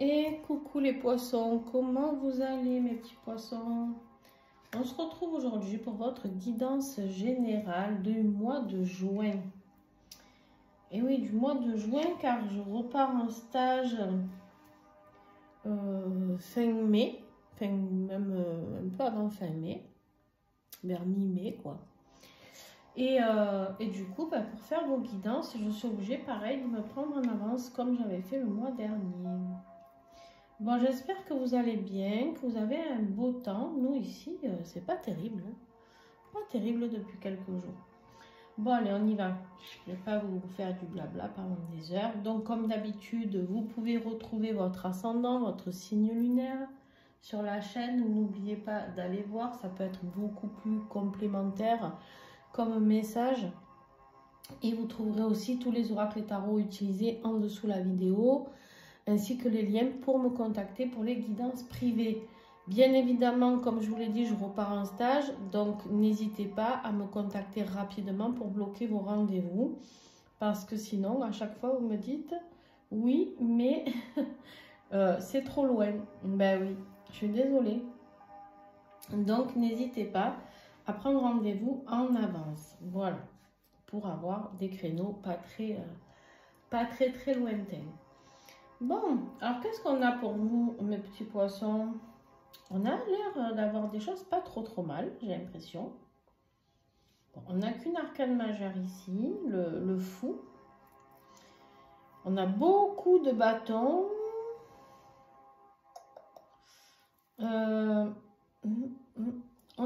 Et coucou les poissons, comment vous allez mes petits poissons? On se retrouve aujourd'hui pour votre guidance générale du mois de juin. Et oui, du mois de juin car je repars en stage fin mai, même un peu avant fin mai, vers mi-mai quoi. Et du coup, pour faire vos guidances, je suis obligée pareil de me prendre en avance comme j'avais fait le mois dernier. Bon, j'espère que vous allez bien, que vous avez un beau temps. Nous, ici, c'est pas terrible. Hein. Pas terrible depuis quelques jours. Bon, allez, on y va. Je ne vais pas vous faire du blabla pendant des heures. Donc, comme d'habitude, vous pouvez retrouver votre ascendant, votre signe lunaire sur la chaîne. N'oubliez pas d'aller voir. Ça peut être beaucoup plus complémentaire comme message. Et vous trouverez aussi tous les oracles et tarots utilisés en dessous la vidéo, ainsi que les liens pour me contacter pour les guidances privées. Bien évidemment, comme je vous l'ai dit, je repars en stage, donc n'hésitez pas à me contacter rapidement pour bloquer vos rendez-vous, parce que sinon, à chaque fois, vous me dites « oui, mais c'est trop loin ». Ben oui, je suis désolée. Donc, n'hésitez pas à prendre rendez-vous en avance, voilà, pour avoir des créneaux pas très lointains. Bon, alors qu'est-ce qu'on a pour vous, mes petits poissons? On a l'air d'avoir des choses pas trop mal, j'ai l'impression. Bon, on n'a qu'une arcane majeure ici, le fou. On a beaucoup de bâtons. On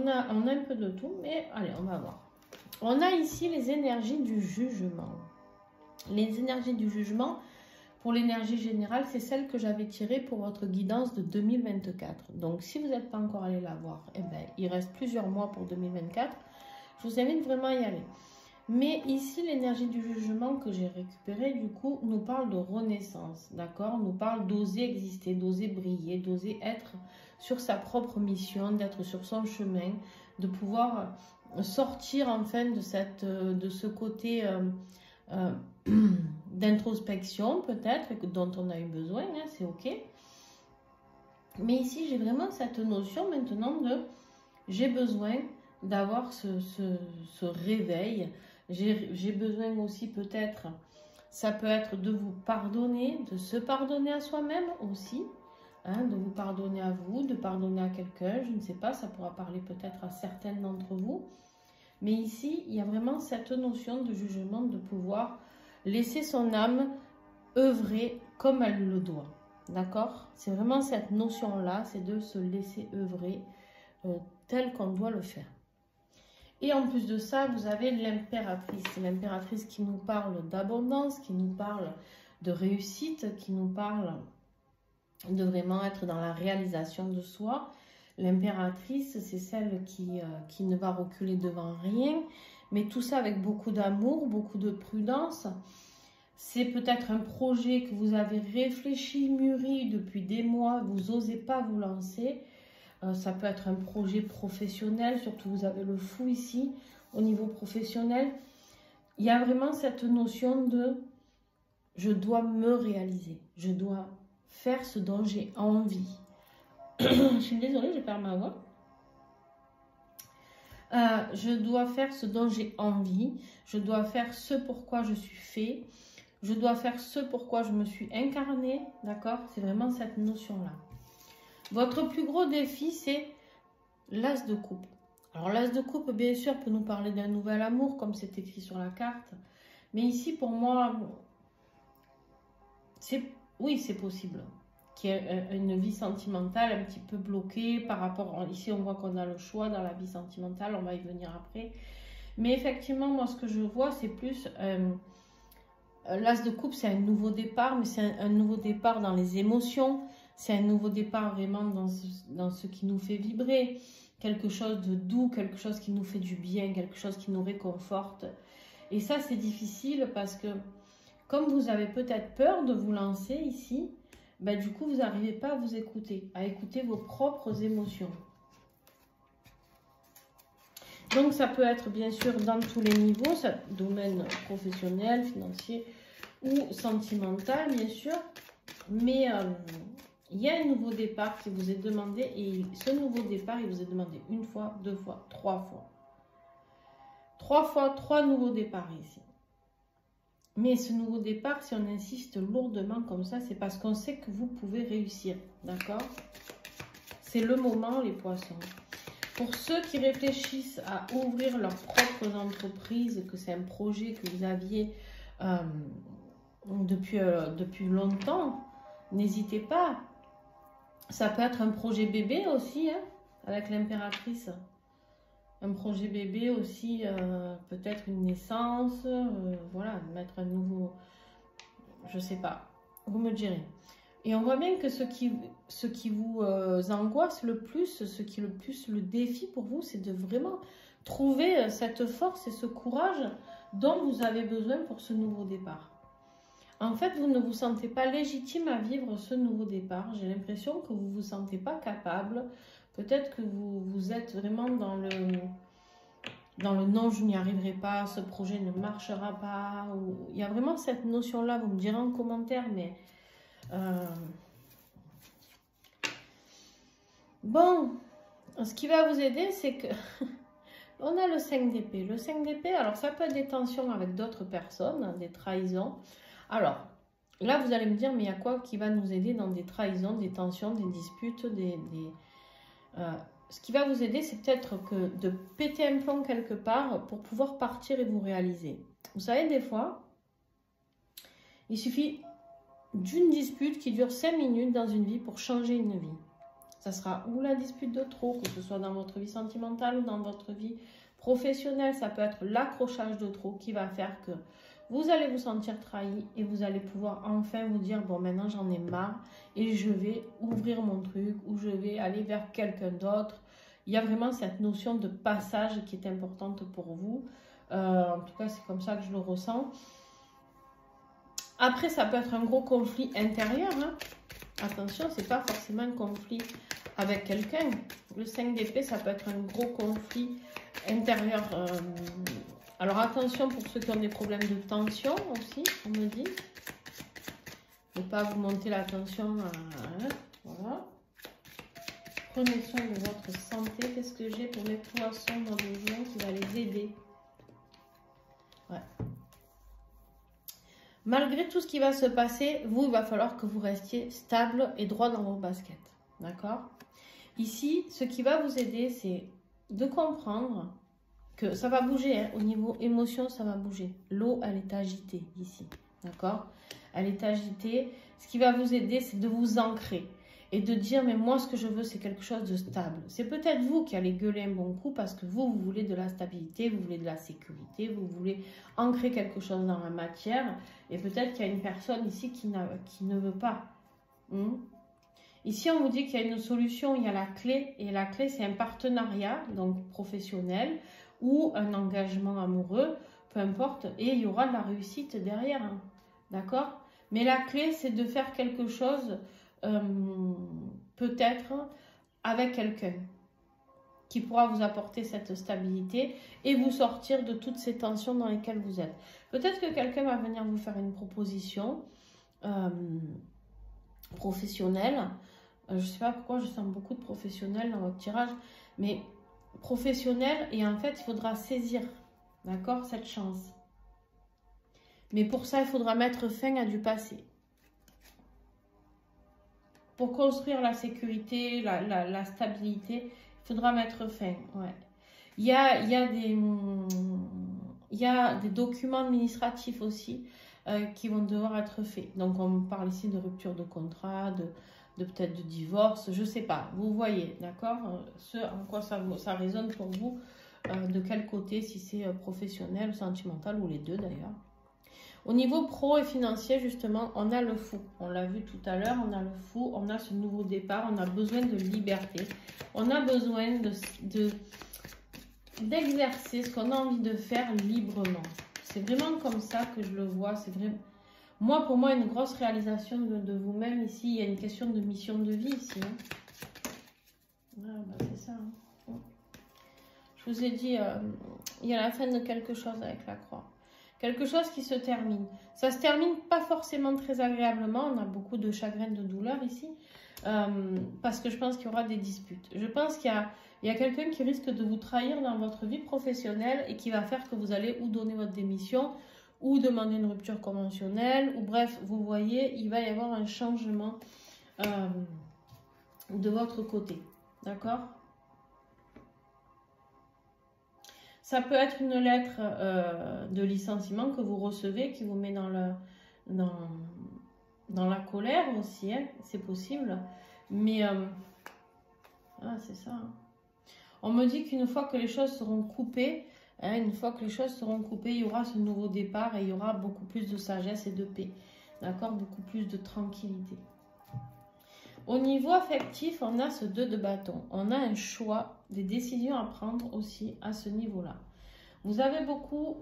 a un peu de tout, mais allez, on va voir. On a ici les énergies du jugement. Les énergies du jugement... Pour l'énergie générale, c'est celle que j'avais tirée pour votre guidance de 2024. Donc, si vous n'êtes pas encore allé la voir, eh ben, il reste plusieurs mois pour 2024. Je vous invite vraiment à y aller. Mais ici, l'énergie du jugement que j'ai récupérée, du coup, nous parle de renaissance, d'accord? Nous parle d'oser exister, d'oser briller, d'oser être sur sa propre mission, d'être sur son chemin, de pouvoir sortir enfin de ce côté... d'introspection peut-être, dont on a eu besoin, hein, c'est ok. Mais ici, j'ai vraiment cette notion maintenant de j'ai besoin d'avoir ce réveil. J'ai besoin aussi peut-être, ça peut être de vous pardonner, de se pardonner à soi-même aussi, hein, de vous pardonner à vous, de pardonner à quelqu'un, je ne sais pas, ça pourra parler peut-être à certaines d'entre vous. Mais ici, il y a vraiment cette notion de jugement, de pouvoir laisser son âme œuvrer comme elle le doit. D'accord? C'est vraiment cette notion-là, c'est de se laisser œuvrer tel qu'on doit le faire. Et en plus de ça, vous avez l'impératrice. L'impératrice qui nous parle d'abondance, qui nous parle de réussite, qui nous parle de vraiment être dans la réalisation de soi. L'impératrice, c'est celle qui ne va reculer devant rien, mais tout ça avec beaucoup d'amour, beaucoup de prudence. C'est peut-être un projet que vous avez réfléchi, mûri depuis des mois, vous n'osez pas vous lancer. Ça peut être un projet professionnel, surtout vous avez le fou ici, au niveau professionnel. Il y a vraiment cette notion de « je dois me réaliser, je dois faire ce dont j'ai envie ». Je suis désolée, j'ai perdu ma voix. Je dois faire ce dont j'ai envie. Je dois faire ce pourquoi je suis fait. Je dois faire ce pourquoi je me suis incarnée. D'accord? C'est vraiment cette notion-là. Votre plus gros défi, c'est l'as de coupe. Alors, l'as de coupe, bien sûr, peut nous parler d'un nouvel amour, comme c'est écrit sur la carte. Mais ici, pour moi, oui, c'est possible. Qui est une vie sentimentale un petit peu bloquée par rapport... Ici, on voit qu'on a le choix dans la vie sentimentale, on va y venir après. Mais effectivement, moi, ce que je vois, c'est plus... l'as de coupe, c'est un nouveau départ, mais c'est un nouveau départ dans les émotions. C'est un nouveau départ vraiment dans ce qui nous fait vibrer. Quelque chose de doux, quelque chose qui nous fait du bien, quelque chose qui nous réconforte. Et ça, c'est difficile parce que, comme vous avez peut-être peur de vous lancer ici... Ben, du coup, vous n'arrivez pas à vous écouter, à écouter vos propres émotions. Donc, ça peut être bien sûr dans tous les niveaux, ça, domaine professionnel, financier ou sentimental, bien sûr. Mais Il y a un nouveau départ qui vous est demandé et ce nouveau départ, il vous est demandé une fois, deux fois, trois fois. Trois fois, trois nouveaux départs ici. Mais ce nouveau départ, si on insiste lourdement comme ça, c'est parce qu'on sait que vous pouvez réussir. D'accord? C'est le moment, les poissons. Pour ceux qui réfléchissent à ouvrir leurs propres entreprises, que c'est un projet que vous aviez depuis longtemps, n'hésitez pas. Ça peut être un projet bébé aussi, hein, avec l'impératrice. Un projet bébé aussi, peut-être une naissance, voilà, mettre un nouveau, je sais pas, vous me direz. Et on voit bien que ce qui vous angoisse le plus, ce qui est le plus le défi pour vous, c'est de vraiment trouver cette force et ce courage dont vous avez besoin pour ce nouveau départ. En fait, vous ne vous sentez pas légitime à vivre ce nouveau départ. J'ai l'impression que vous ne vous sentez pas capable. Peut-être que vous êtes vraiment dans le non, je n'y arriverai pas, ce projet ne marchera pas. Ou... Il y a vraiment cette notion-là, vous me direz en commentaire, mais... Bon, ce qui va vous aider, c'est que... On a le 5 d'épée. Le 5 d'épée, alors ça peut être des tensions avec d'autres personnes, des trahisons. Alors, là, vous allez me dire, mais il y a quoi qui va nous aider dans des trahisons, des tensions, des disputes, ce qui va vous aider, c'est peut-être que de péter un plomb quelque part pour pouvoir partir et vous réaliser. Vous savez, des fois, il suffit d'une dispute qui dure 5 minutes dans une vie pour changer une vie. Ça sera ou la dispute de trop, que ce soit dans votre vie sentimentale ou dans votre vie professionnelle. Ça peut être l'accrochage de trop qui va faire que vous allez vous sentir trahi et vous allez pouvoir enfin vous dire, bon, maintenant j'en ai marre et je vais ouvrir mon truc ou je vais aller vers quelqu'un d'autre. Il y a vraiment cette notion de passage qui est importante pour vous. En tout cas, c'est comme ça que je le ressens. Après, ça peut être un gros conflit intérieur, hein. Attention, c'est pas forcément un conflit avec quelqu'un. Le 5 d'épée, ça peut être un gros conflit intérieur. Alors attention pour ceux qui ont des problèmes de tension aussi, on me dit. Ne pas vous monter la tension. Voilà. Prenez soin de votre santé. Qu'est-ce que j'ai pour mes poissons dans le joint qui va les aider? Ouais. Malgré tout ce qui va se passer, vous, il va falloir que vous restiez stable et droit dans vos baskets. D'accord? Ici, ce qui va vous aider, c'est de comprendre que ça va bouger. Hein. Au niveau émotion, ça va bouger. L'eau, elle est agitée ici. D'accord? Elle est agitée. Ce qui va vous aider, c'est de vous ancrer. Et de dire, mais moi, ce que je veux, c'est quelque chose de stable. C'est peut-être vous qui allez gueuler un bon coup parce que vous voulez de la stabilité, vous voulez de la sécurité, vous voulez ancrer quelque chose dans la matière. Et peut-être qu'il y a une personne ici qui ne veut pas. Ici, on vous dit qu'il y a une solution, il y a la clé. Et la clé, c'est un partenariat, donc professionnel, ou un engagement amoureux, peu importe. Et il y aura de la réussite derrière. Hein. D'accord? Mais la clé, c'est de faire quelque chose... peut-être avec quelqu'un qui pourra vous apporter cette stabilité et vous sortir de toutes ces tensions dans lesquelles vous êtes. Peut-être que quelqu'un va venir vous faire une proposition professionnelle. Je ne sais pas pourquoi je sens beaucoup de professionnels dans votre tirage, mais professionnel, et en fait, il faudra saisir, d'accord, cette chance. Mais pour ça, il faudra mettre fin à du passé. Pour construire la sécurité, la stabilité, il faudra mettre fin. Ouais. Il y a des documents administratifs aussi qui vont devoir être faits. Donc, on parle ici de rupture de contrat, de peut-être de divorce, je ne sais pas. Vous voyez, d'accord? Ce en quoi ça résonne pour vous, de quel côté, si c'est professionnel, sentimental ou les deux d'ailleurs. Au niveau pro et financier, justement, on a le fou. On l'a vu tout à l'heure, on a le fou, on a ce nouveau départ, on a besoin de liberté. On a besoin d'exercer ce qu'on a envie de faire librement. C'est vraiment comme ça que je le vois. C'est vraiment... Moi, pour moi, une grosse réalisation de vous-même ici. Il y a une question de mission de vie ici. Hein. Ah, bah, c'est ça. Hein. Je vous ai dit, il y a la fin de quelque chose avec la croix. Quelque chose qui se termine. Ça se termine pas forcément très agréablement. On a beaucoup de chagrin, de douleur ici. Parce que je pense qu'il y aura des disputes. Je pense qu'il y a quelqu'un qui risque de vous trahir dans votre vie professionnelle et qui va faire que vous allez ou donner votre démission ou demander une rupture conventionnelle. Ou bref, vous voyez, il va y avoir un changement de votre côté. D'accord ? Ça peut être une lettre de licenciement que vous recevez, qui vous met dans la colère aussi, hein, c'est possible. Mais, c'est ça. Hein. On me dit qu'une fois que les choses seront coupées, il y aura ce nouveau départ et il y aura beaucoup plus de sagesse et de paix. D'accord ? Beaucoup plus de tranquillité. Au niveau affectif, on a ce 2 de bâton. On a un choix, des décisions à prendre aussi à ce niveau-là. Vous avez beaucoup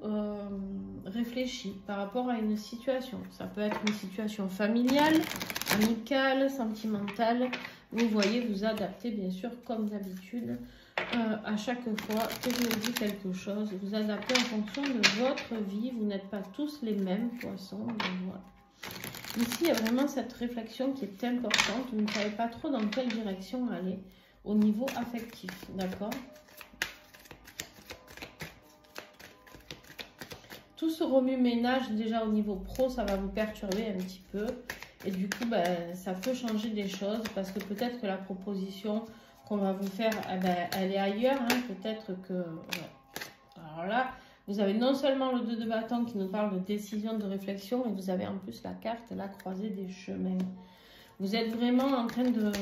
réfléchi par rapport à une situation. Ça peut être une situation familiale, amicale, sentimentale. Vous voyez, vous adaptez bien sûr comme d'habitude. À chaque fois que je vous dis quelque chose, vous adaptez en fonction de votre vie. Vous n'êtes pas tous les mêmes poissons. Donc voilà. Ici, il y a vraiment cette réflexion qui est importante. Vous ne savez pas trop dans quelle direction aller au niveau affectif. D'accord ? Tout ce remue-ménage, déjà au niveau pro, ça va vous perturber un petit peu. Et du coup, ça peut changer des choses parce que peut-être que la proposition qu'on va vous faire, elle est ailleurs. Hein. Peut-être que... Ouais. Alors là... Vous avez non seulement le 2 de bâton qui nous parle de décision, de réflexion, mais vous avez en plus la carte, la croisée des chemins. Vous êtes vraiment en train de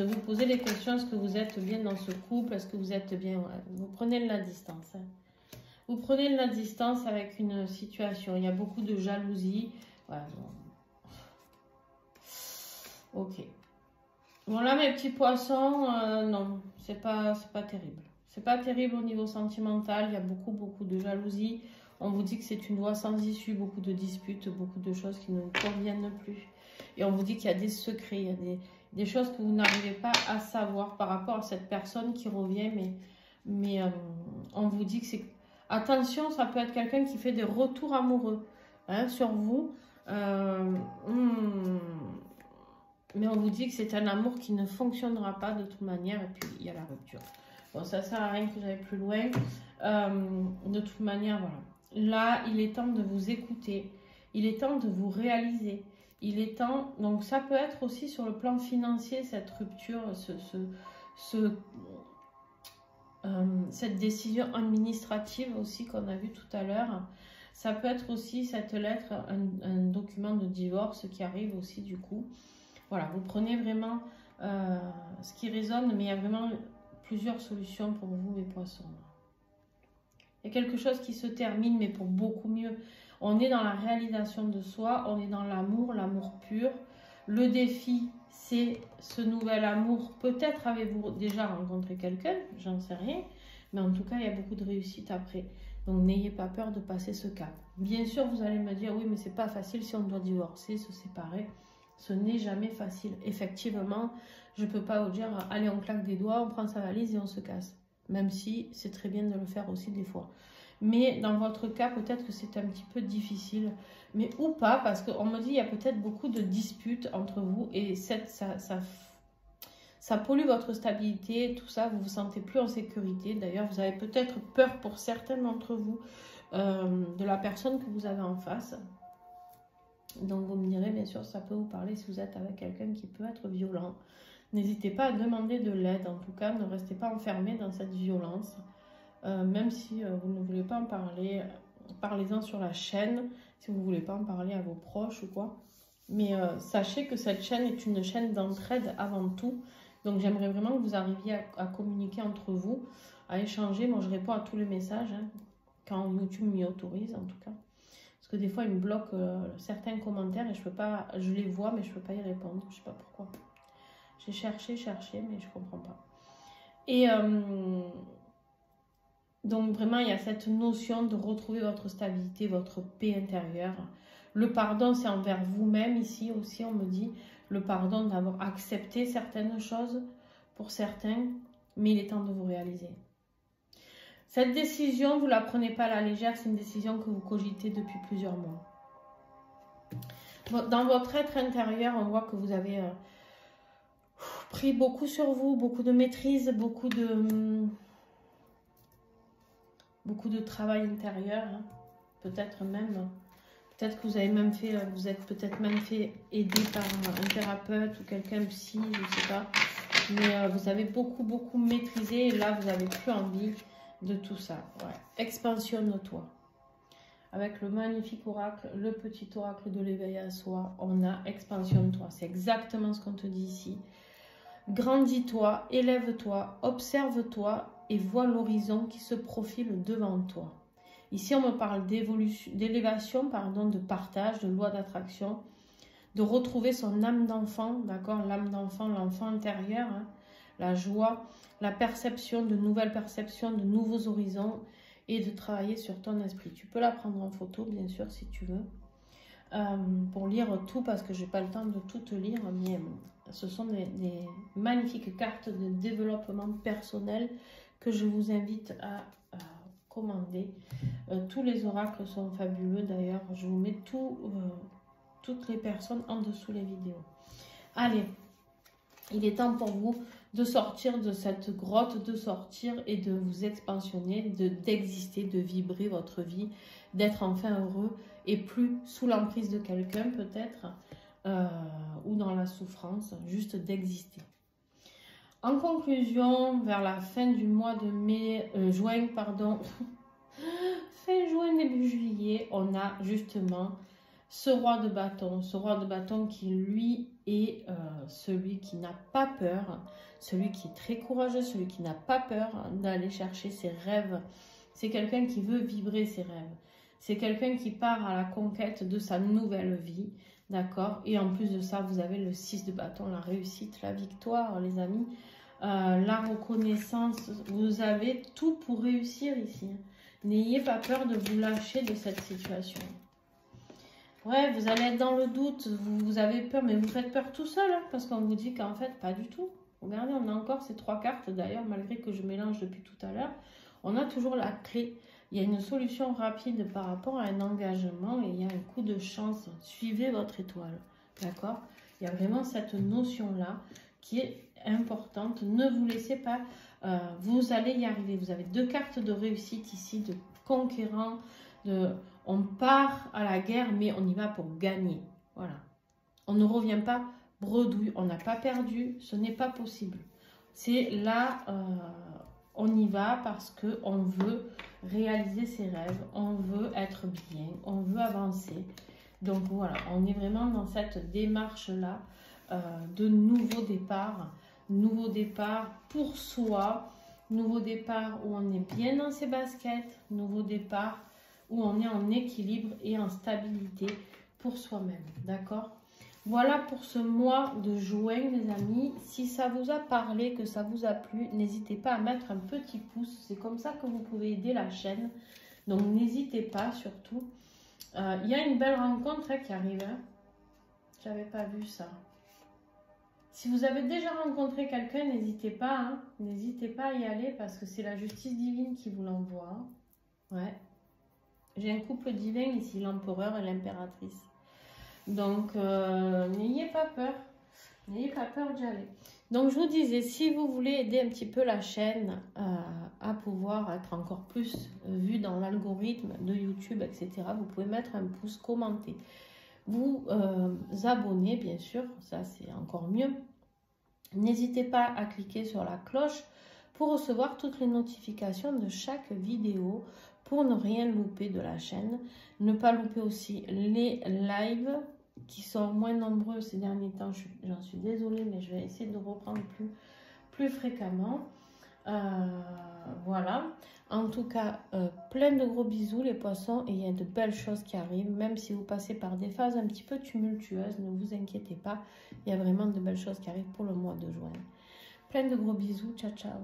vous poser les questions, est-ce que vous êtes bien dans ce couple, est-ce que vous êtes bien... Ouais. Vous prenez de la distance. Hein. Vous prenez de la distance avec une situation. Il y a beaucoup de jalousie. Voilà. Ok. Bon là, mes petits poissons, non, c'est pas terrible. C'est pas terrible au niveau sentimental, il y a beaucoup de jalousie. On vous dit que c'est une voie sans issue, beaucoup de disputes, beaucoup de choses qui ne vous conviennent plus. Et on vous dit qu'il y a des secrets, il y a des choses que vous n'arrivez pas à savoir par rapport à cette personne qui revient. Mais on vous dit que c'est... Attention, ça peut être quelqu'un qui fait des retours amoureux sur vous. Mais on vous dit que c'est un amour qui ne fonctionnera pas de toute manière. Et puis, il y a la rupture. Bon, ça ne sert à rien que j'aille plus loin. De toute manière, voilà. Là, il est temps de vous écouter. Il est temps de vous réaliser. Il est temps... Donc, ça peut être aussi sur le plan financier, cette rupture, cette décision administrative aussi qu'on a vu tout à l'heure. Ça peut être aussi cette lettre, un document de divorce qui arrive aussi du coup. Voilà, vous prenez vraiment ce qui résonne, mais il y a vraiment plusieurs solutions pour vous, les poissons. Il y a quelque chose qui se termine, mais pour beaucoup mieux. On est dans la réalisation de soi, on est dans l'amour pur. Le défi, c'est ce nouvel amour. Peut-être avez-vous déjà rencontré quelqu'un, j'en sais rien. Mais en tout cas, il y a beaucoup de réussite après. Donc, n'ayez pas peur de passer ce cap. Bien sûr, vous allez me dire, oui, mais c'est pas facile si on doit divorcer, se séparer. Ce n'est jamais facile. Effectivement, je ne peux pas vous dire, allez, on claque des doigts, on prend sa valise et on se casse. Même si c'est très bien de le faire aussi des fois. Mais dans votre cas, peut-être que c'est un petit peu difficile. Mais ou pas, parce qu'on me dit, il y a peut-être beaucoup de disputes entre vous. Et ça pollue votre stabilité, tout ça. Vous vous sentez plus en sécurité. D'ailleurs, vous avez peut-être peur pour certains d'entre vous de la personne que vous avez en face. Donc, vous me direz, bien sûr, ça peut vous parler si vous êtes avec quelqu'un qui peut être violent. N'hésitez pas à demander de l'aide. En tout cas, ne restez pas enfermé dans cette violence. Même si vous ne voulez pas en parler, parlez-en sur la chaîne. Si vous ne voulez pas en parler à vos proches ou quoi. Mais sachez que cette chaîne est une chaîne d'entraide avant tout. Donc, j'aimerais vraiment que vous arriviez à communiquer entre vous, à échanger. Moi, je réponds à tous les messages, hein, quand YouTube m'y autorise, en tout cas. Parce que des fois, il me bloque certains commentaires et je peux pas, je les vois, mais je ne peux pas y répondre. Je ne sais pas pourquoi. J'ai cherché, mais je ne comprends pas. Et donc, vraiment, il y a cette notion de retrouver votre stabilité, votre paix intérieure. Le pardon, c'est envers vous-même ici aussi, on me dit. Le pardon d'avoir accepté certaines choses pour certains, mais il est temps de vous réaliser. Cette décision, vous ne la prenez pas à la légère, c'est une décision que vous cogitez depuis plusieurs mois. Dans votre être intérieur, on voit que vous avez pris beaucoup sur vous, beaucoup de maîtrise, beaucoup de travail intérieur, hein. Peut-être que vous avez même fait, vous êtes peut-être même fait aider par un thérapeute ou quelqu'un psy, je ne sais pas. Mais vous avez beaucoup maîtrisé et là, vous n'avez plus envie de tout ça. Ouais. Expansionne-toi. Avec le magnifique oracle, le petit oracle de l'éveil à soi, on a expansionne-toi. C'est exactement ce qu'on te dit ici. Grandis-toi, élève-toi, observe-toi et vois l'horizon qui se profile devant toi. Ici, on me parle d'élévation, de partage, de loi d'attraction, de retrouver son âme d'enfant, d'accord? L'âme d'enfant, l'enfant intérieur, hein, la joie, la perception, de nouvelles perceptions, de nouveaux horizons et de travailler sur ton esprit. Tu peux la prendre en photo, bien sûr, si tu veux, pour lire tout, parce que je n'ai pas le temps de tout te lire, mais ce sont des magnifiques cartes de développement personnel que je vous invite à commander. Tous les oracles sont fabuleux, d'ailleurs, je vous mets toutes les personnes en dessous les vidéos. Allez, il est temps pour vous de sortir de cette grotte, de sortir et de vous expansionner, d'exister, de vibrer votre vie, d'être enfin heureux et plus sous l'emprise de quelqu'un peut-être, ou dans la souffrance, juste d'exister. En conclusion, vers la fin du mois de juin, fin juin, début juillet, on a justement ce roi de bâton qui lui est celui qui n'a pas peur, celui qui est très courageux, celui qui n'a pas peur d'aller chercher ses rêves. C'est quelqu'un qui veut vibrer ses rêves. C'est quelqu'un qui part à la conquête de sa nouvelle vie, d'accord? Et en plus de ça, vous avez le 6 de bâton, la réussite, la victoire, les amis, la reconnaissance. Vous avez tout pour réussir ici. N'ayez pas peur de vous lâcher de cette situation. Ouais, vous allez être dans le doute, vous avez peur, mais vous faites peur tout seul, hein, parce qu'on vous dit qu'en fait, pas du tout. Regardez, on a encore ces 3 cartes, d'ailleurs, malgré que je mélange depuis tout à l'heure, on a toujours la clé. Il y a une solution rapide par rapport à un engagement et il y a un coup de chance. Suivez votre étoile, d'accord? Il y a vraiment cette notion-là qui est importante. Ne vous laissez pas, vous allez y arriver. Vous avez 2 cartes de réussite ici, de conquérant, on part à la guerre, mais on y va pour gagner. Voilà. On ne revient pas bredouille. On n'a pas perdu. Ce n'est pas possible. C'est là, on y va parce qu'on veut réaliser ses rêves. On veut être bien. On veut avancer. Donc voilà, on est vraiment dans cette démarche-là de nouveau départ. Nouveau départ pour soi. Nouveau départ où on est bien dans ses baskets. Nouveau départ où on est en équilibre et en stabilité pour soi-même, d'accord? Voilà pour ce mois de juin, les amis. Si ça vous a parlé, que ça vous a plu, n'hésitez pas à mettre un petit pouce. C'est comme ça que vous pouvez aider la chaîne. Donc, n'hésitez pas, surtout. Il y a une belle rencontre qui arrive. Hein. J'avais pas vu ça. Si vous avez déjà rencontré quelqu'un, n'hésitez pas. Hein. N'hésitez pas à y aller parce que c'est la justice divine qui vous l'envoie. Ouais. J'ai un couple divin ici, l'empereur et l'impératrice. Donc, n'ayez pas peur. N'ayez pas peur d'y aller. Donc, je vous disais, si vous voulez aider un petit peu la chaîne à pouvoir être encore plus vue dans l'algorithme de YouTube, etc., vous pouvez mettre un pouce, commenter. Vous abonner, bien sûr, ça c'est encore mieux. N'hésitez pas à cliquer sur la cloche pour recevoir toutes les notifications de chaque vidéo, pour ne rien louper de la chaîne. Ne pas louper aussi les lives qui sont moins nombreux ces derniers temps. J'en suis désolée, mais je vais essayer de reprendre plus fréquemment. Voilà. En tout cas, plein de gros bisous les poissons et il y a de belles choses qui arrivent. Même si vous passez par des phases un petit peu tumultueuses, ne vous inquiétez pas. Il y a vraiment de belles choses qui arrivent pour le mois de juin. Plein de gros bisous. Ciao, ciao.